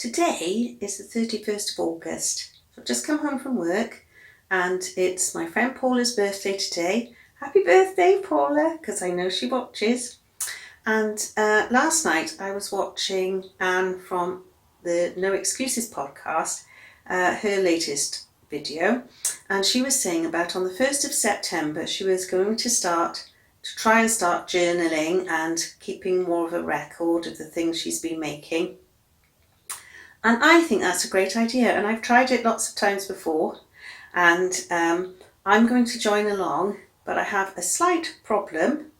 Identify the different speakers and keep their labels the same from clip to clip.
Speaker 1: Today is the 31st of August. I've just come home from work and it's my friend Paula's birthday today. Happy birthday, Paula, because I know she watches. And last night I was watching Anne from the No Excuses podcast, her latest video, and she was saying about on the 1st of September she was going to try and start journaling and keeping more of a record of the things she's been making. And I think that's a great idea, and I've tried it lots of times before, and I'm going to join along, but I have a slight problem,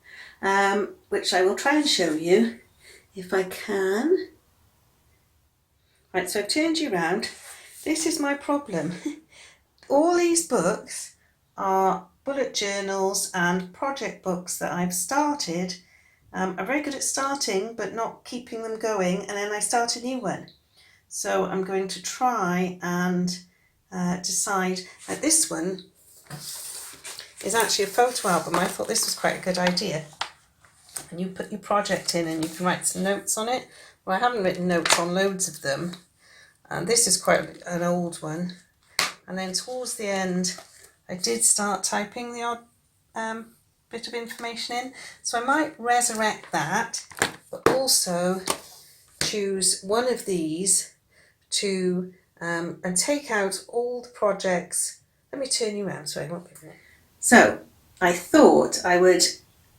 Speaker 1: which I will try and show you if I can. Right, so I've turned you around. This is my problem. All these books are bullet journals and project books that I've started. I'm very good at starting, but not keeping them going, and then I start a new one. So I'm going to try and decide that this one is actually a photo album. I thought this was quite a good idea. And you put your project in and you can write some notes on it. Well, I haven't written notes on loads of them. And this is quite an old one. And then towards the end, I did start typing the odd bit of information in. So I might resurrect that, but also choose one of these to and take out all the projects. Let me turn you around, sorry, I won't be there. So I thought I would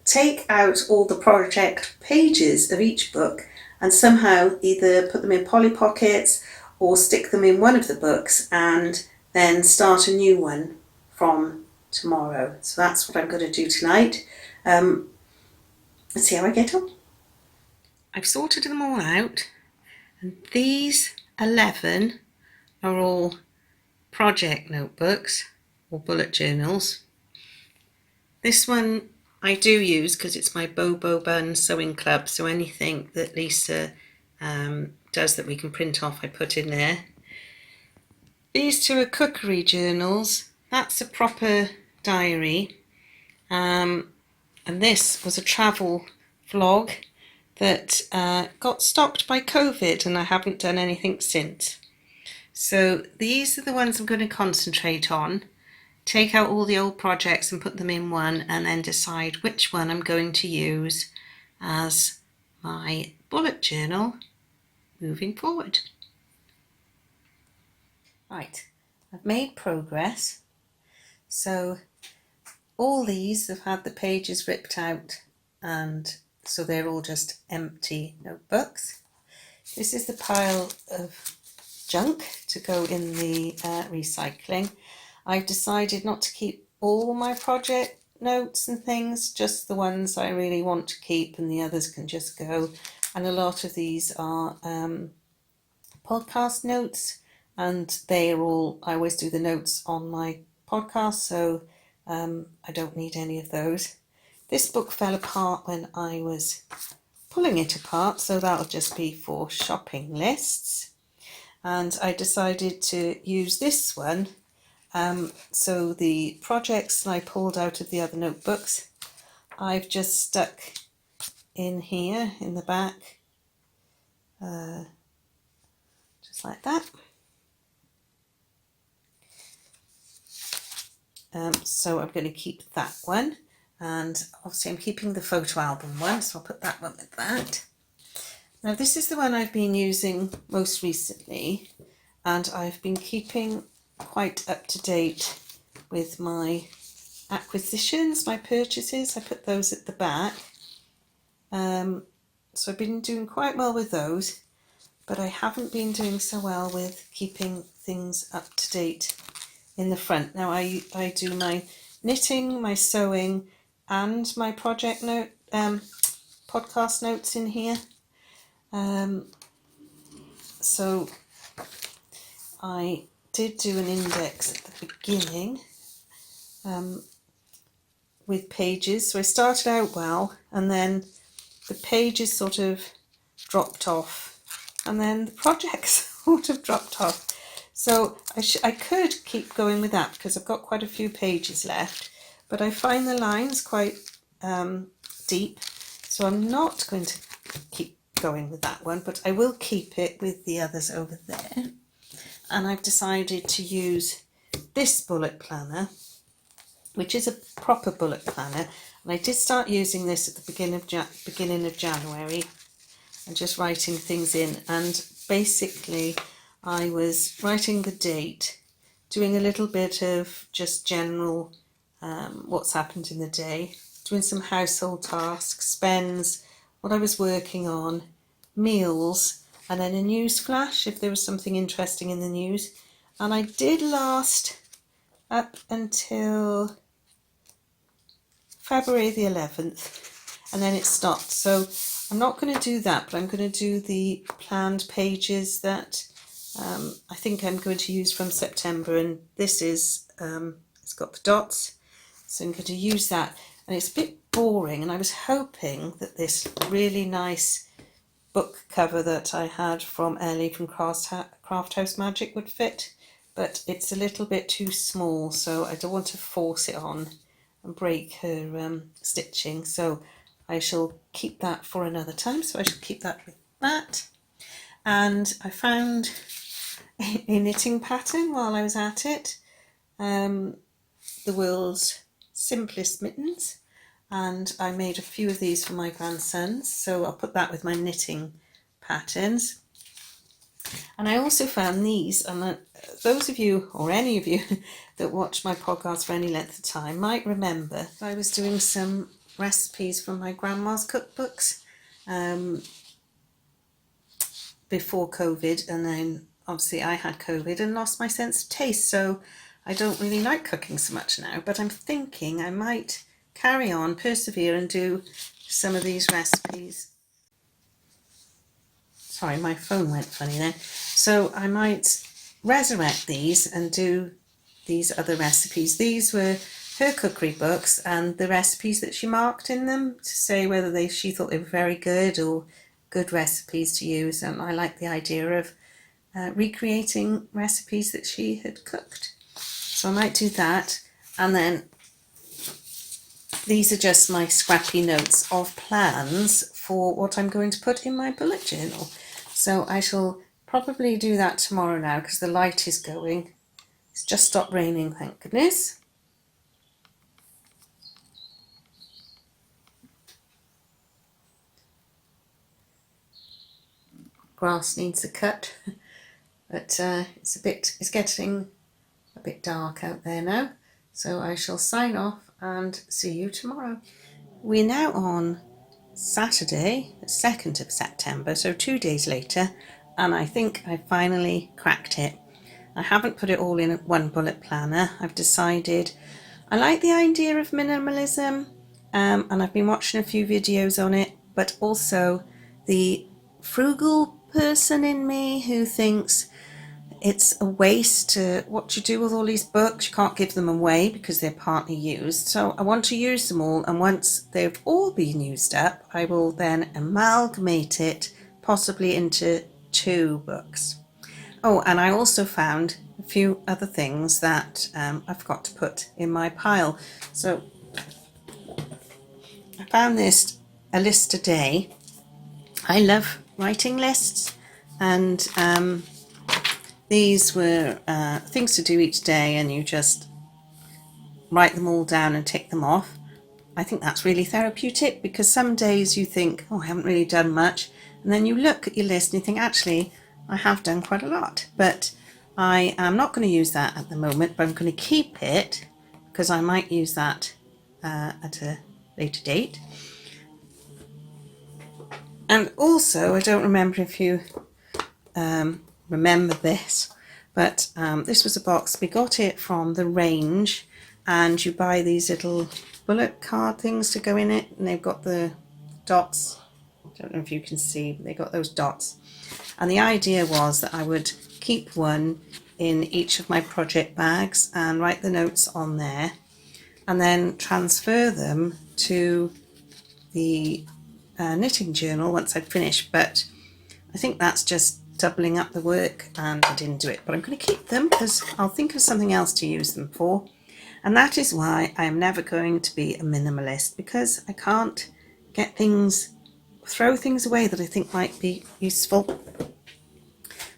Speaker 1: take out all the project pages of each book and somehow either put them in Polly Pockets or stick them in one of the books and then start a new one from tomorrow. So that's what I'm going to do tonight. Let's see how I get on. I've sorted them all out, and these 11 are all project notebooks or bullet journals. This one I do use because it's my Bobo Bun sewing club, so anything that Lisa does that we can print off I put in there. These two are cookery journals. That's a proper diary, and this was a travel vlog that got stopped by COVID, and I haven't done anything since. So these are the ones I'm going to concentrate on, take out all the old projects and put them in one, and then decide which one I'm going to use as my bullet journal moving forward. Right, I've made progress. So all these have had the pages ripped out, and so they're all just empty notebooks. This is the pile of junk to go in the recycling. I've decided not to keep all my project notes and things, just the ones I really want to keep, and the others can just go. And a lot of these are podcast notes, and they are all, I always do the notes on my podcast, so I don't need any of those. This book fell apart when I was pulling it apart, so that'll just be for shopping lists. And I decided to use this one. So the projects I pulled out of the other notebooks, I've just stuck in here in the back, just like that. So I'm going to keep that one, and obviously I'm keeping the photo album one, so I'll put that one with that. Now this is the one I've been using most recently, and I've been keeping quite up to date with my acquisitions, my purchases. I put those at the back. So I've been doing quite well with those, but I haven't been doing so well with keeping things up to date in the front. Now I do my knitting, my sewing, and my project note, podcast notes in here. So I did do an index at the beginning with pages. So I started out well, and then the pages sort of dropped off, and then the projects sort of dropped off. So I could keep going with that because I've got quite a few pages left, but I find the lines quite deep, so I'm not going to keep going with that one, but I will keep it with the others over there. And I've decided to use this bullet planner, which is a proper bullet planner. And I did start using this at the beginning of January and just writing things in. And basically I was writing the date, doing a little bit of just general what's happened in the day, doing some household tasks, spends, what I was working on, meals, and then a news flash if there was something interesting in the news. And I did last up until February the 11th, and then it stopped. So I'm not going to do that, but I'm going to do the planned pages that I think I'm going to use from September. And this is, it's got the dots, so I'm going to use that. And it's a bit boring, and I was hoping that this really nice book cover that I had from Ellie from Craft House Magic would fit, but it's a little bit too small, so I don't want to force it on and break her stitching, so I shall keep that for another time. So I shall keep that with that. And I found a knitting pattern while I was at it, the world's simplest mittens, and I made a few of these for my grandsons, so I'll put that with my knitting patterns. And I also found these, and those of you, or any of you, that watch my podcast for any length of time might remember I was doing some recipes from my grandma's cookbooks before COVID, and then obviously I had COVID and lost my sense of taste, so I don't really like cooking so much now, but I'm thinking I might carry on, persevere, and do some of these recipes. Sorry, my phone went funny then. So I might resurrect these and do these other recipes. These were her cookery books and the recipes that she marked in them to say whether she thought they were very good or good recipes to use. And I like the idea of recreating recipes that she had cooked. So I might do that. And then these are just my scrappy notes of plans for what I'm going to put in my bullet journal. So I shall probably do that tomorrow now because the light is going. It's just stopped raining, thank goodness. Grass needs a cut, but it's getting a bit dark out there now. So I shall sign off and see you tomorrow. We're now on Saturday, the 2nd of September, so 2 days later, and I think I finally cracked it. I haven't put it all in one bullet planner. I've decided I like the idea of minimalism, and I've been watching a few videos on it, but also the frugal person in me who thinks it's a waste what you do with all these books. You can't give them away because they're partly used. So I want to use them all, and once they've all been used up, I will then amalgamate it, possibly into 2 books. Oh, and I also found a few other things that I forgot to put in my pile. So I found a list a day. I love writing lists, and these were things to do each day, and you just write them all down and tick them off. I think that's really therapeutic because some days you think, oh, I haven't really done much, and then you look at your list and you think, actually, I have done quite a lot. But I am not going to use that at the moment, but I'm going to keep it because I might use that at a later date. And also, I don't remember if you remember this, but this was a box. We got it from the range, and you buy these little bullet card things to go in it, and they've got the dots. I don't know if you can see, but they got those dots. And the idea was that I would keep one in each of my project bags and write the notes on there, and then transfer them to the knitting journal once I'd finished. But I think that's just doubling up the work, and I didn't do it, but I'm going to keep them because I'll think of something else to use them for. And that is why I am never going to be a minimalist, because I can't get things throw things away that I think might be useful.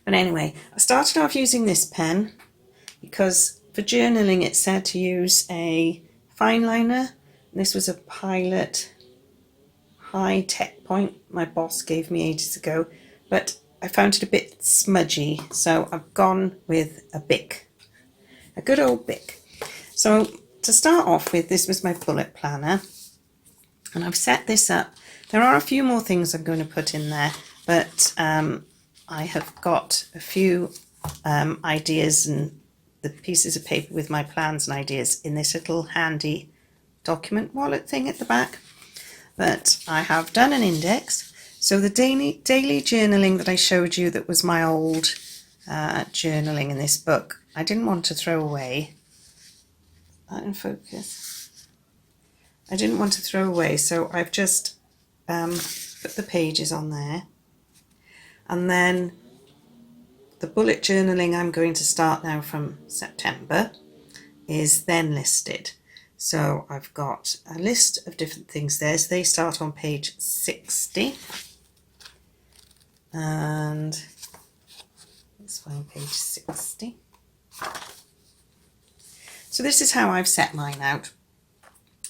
Speaker 1: But anyway, I started off using this pen because for journaling it said to use a fine liner. This was a Pilot High Tech Point my boss gave me ages ago, but I found it a bit smudgy, so I've gone with a Bic, a good old Bic. So to start off with, this was my bullet planner, and I've set this up. There are a few more things I'm going to put in there, but I have got a few ideas and the pieces of paper with my plans and ideas in this little handy document wallet thing at the back. But I have done an index. So the daily journaling that I showed you, that was my old journaling in this book, I didn't want to throw away. That in focus. I didn't want to throw away, so I've just put the pages on there. And then the bullet journaling I'm going to start now from September is then listed. So I've got a list of different things there. So they start on page 60. And let's find page 60. So this is how I've set mine out.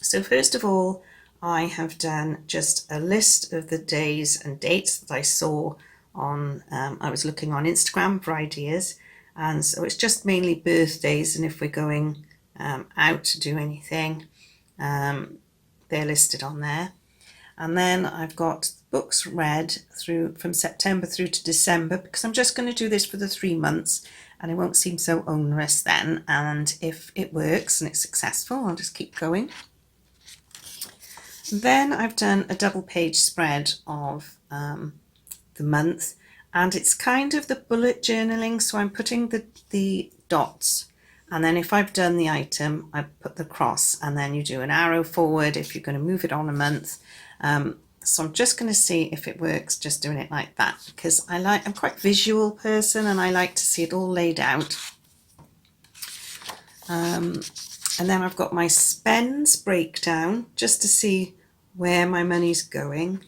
Speaker 1: So first of all, I have done just a list of the days and dates that I saw on, I was looking on Instagram for ideas. And so it's just mainly birthdays, and if we're going out to do anything, they're listed on there. And then I've got books read through from September through to December, because I'm just going to do this for the 3 months and it won't seem so onerous then. And if it works and it's successful, I'll just keep going. Then I've done a double page spread of the month, and it's kind of the bullet journaling. So I'm putting the dots, and then if I've done the item, I put the cross, and then you do an arrow forward if you're going to move it on a month. So I'm just going to see if it works just doing it like that, because I'm quite a visual person and I like to see it all laid out. And then I've got my spends breakdown just to see where my money's going,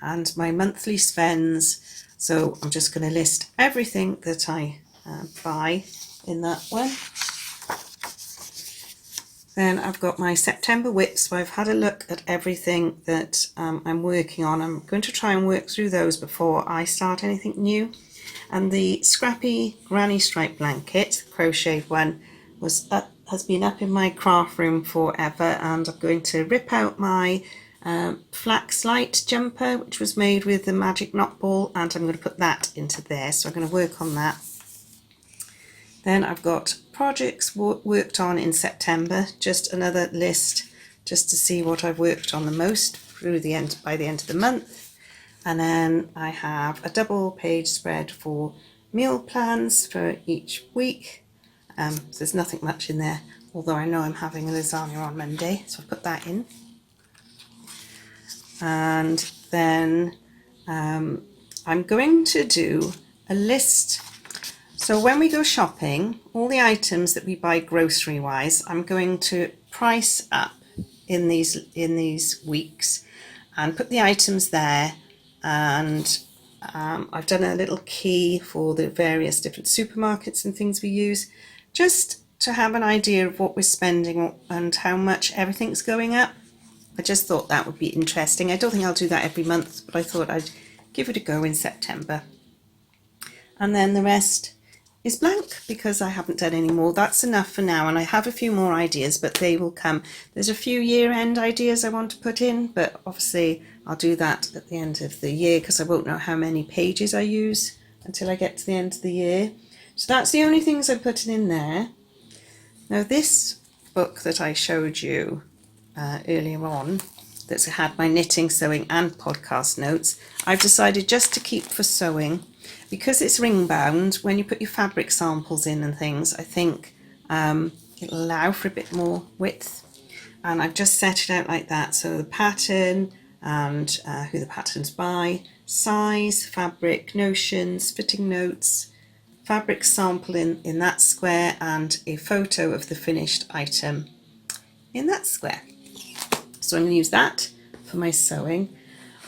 Speaker 1: and my monthly spends. So I'm just going to list everything that I buy in that one. Then I've got my September whips, so I've had a look at everything that I'm working on. I'm going to try and work through those before I start anything new. And the scrappy granny stripe blanket, the crocheted one, has been up in my craft room forever, and I'm going to rip out my flax light jumper, which was made with the magic knot ball, and I'm going to put that into there. So I'm going to work on that. Then I've got projects worked on in September, just another list just to see what I've worked on the most by the end of the month. And then I have a double page spread for meal plans for each week. So there's nothing much in there, although I know I'm having a lasagna on Monday, so I'll put that in. And then I'm going to do a list. So when we go shopping, all the items that we buy grocery wise, I'm going to price up in these weeks and put the items there. And I've done a little key for the various different supermarkets and things we use, just to have an idea of what we're spending and how much everything's going up. I just thought that would be interesting. I don't think I'll do that every month, but I thought I'd give it a go in September. And then the rest is blank because I haven't done any more. That's enough for now, and I have a few more ideas, but they will come. There's a few year-end ideas I want to put in, but obviously I'll do that at the end of the year because I won't know how many pages I use until I get to the end of the year. So that's the only things I'm putting in there. Now this book that I showed you earlier on, that's had my knitting, sewing and podcast notes, I've decided just to keep for sewing. Because it's ring bound, when you put your fabric samples in and things, I think it'll allow for a bit more width. And I've just set it out like that. So the pattern and who the pattern's by, size, fabric, notions, fitting notes, fabric sample in that square, and a photo of the finished item in that square. So I'm going to use that for my sewing.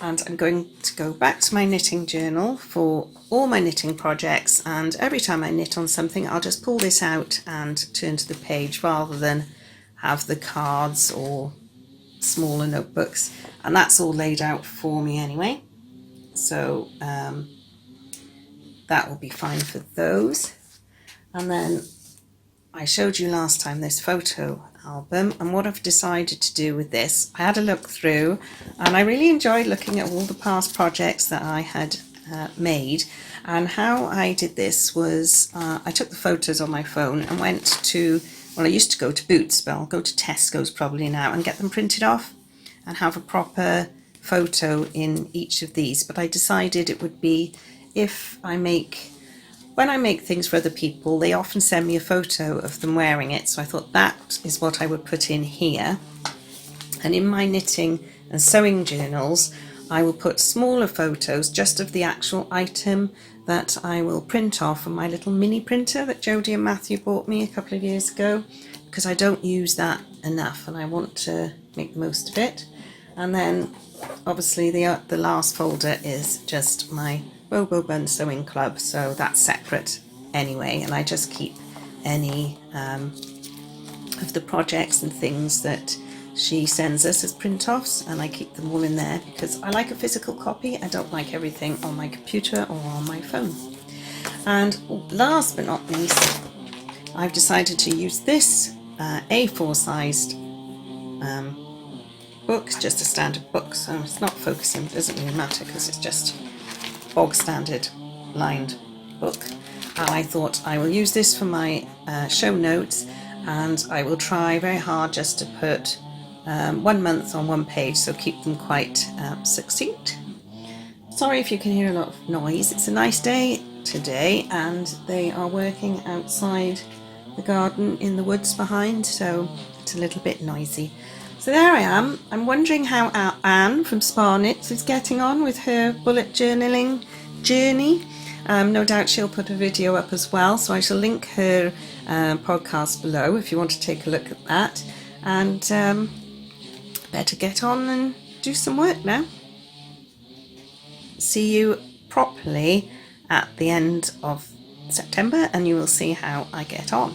Speaker 1: and I'm going to go back to my knitting journal for all my knitting projects, and every time I knit on something I'll just pull this out and turn to the page rather than have the cards or smaller notebooks, and that's all laid out for me anyway, so that will be fine for those. And then I showed you last time this photo album, and what I've decided to do with this, I had a look through and I really enjoyed looking at all the past projects that I had made, and how I did this was I took the photos on my phone and went to, well, I used to go to Boots, but I'll go to Tesco's probably now and get them printed off and have a proper photo in each of these. But I decided it would be, when I make things for other people, they often send me a photo of them wearing it, so I thought that is what I would put in here. And in my knitting and sewing journals, I will put smaller photos just of the actual item that I will print off on my little mini printer that Jodie and Matthew bought me a couple of years ago, because I don't use that enough and I want to make the most of it. And then obviously the last folder is just my Bobo Bun Sewing Club, so that's separate anyway, and I just keep any of the projects and things that she sends us as print-offs, and I keep them all in there because I like a physical copy. I don't like everything on my computer or on my phone. And last but not least, I've decided to use this A4 sized book, just a standard book, so it's not focusing, it doesn't really matter because it's just bog standard lined book. And I thought I will use this for my show notes, and I will try very hard just to put 1 month on one page, so keep them quite succinct. Sorry if you can hear a lot of noise. It's a nice day today and they are working outside the garden in the woods behind, so it's a little bit noisy. So there I am. I'm wondering how Anne from Spar Knits is getting on with her bullet journaling journey. No doubt she'll put a video up as well, so I shall link her podcast below if you want to take a look at that. And better get on and do some work now. See you properly at the end of September and you will see how I get on.